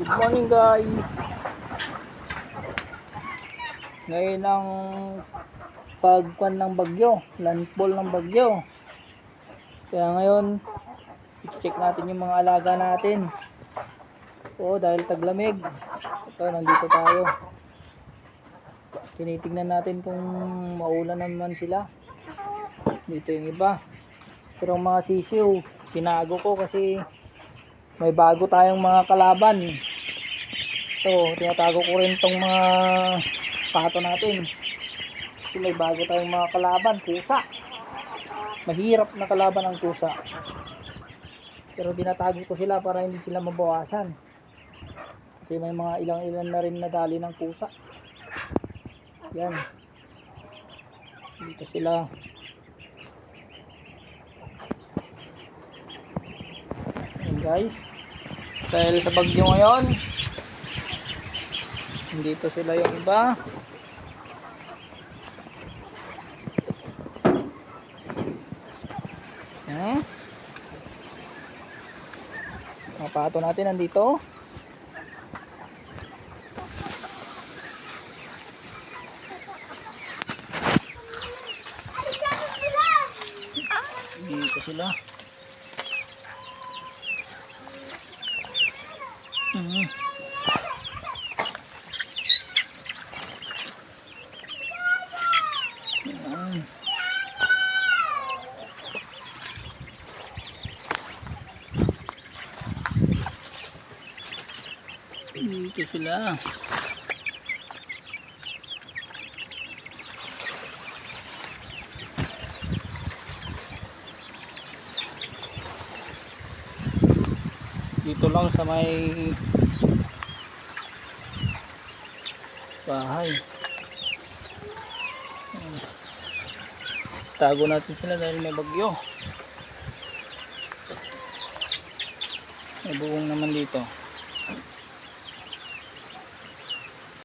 Good morning guys. Ngayon ang pagkuan ng bagyo, landfall ng bagyo. Kaya ngayon i-check natin yung mga alaga natin. Dahil taglamig. Ito, nandito tayo. Tinitingnan natin kung maulan naman sila. Dito yung iba. Pero mga sisiw, tinago ko kasi may bago tayong mga kalaban. Ito, tinatago ko rin tong mga pato natin. Kasi may bago tayong mga kalaban, pusa. Mahirap na kalaban ang pusa. Pero tinatago ko sila para hindi sila mabawasan. Kasi may mga ilang-ilan na rin nadali ng pusa. Yan. Dito sila. Yan guys. Dahil sa bagyo ngayon, dito sila yung iba. Yan. Mga pato natin nandito. Dito sila. Dito sila. Dito lang sa may bahay. Tago natin sila dahil may bagyo. May buwong naman dito.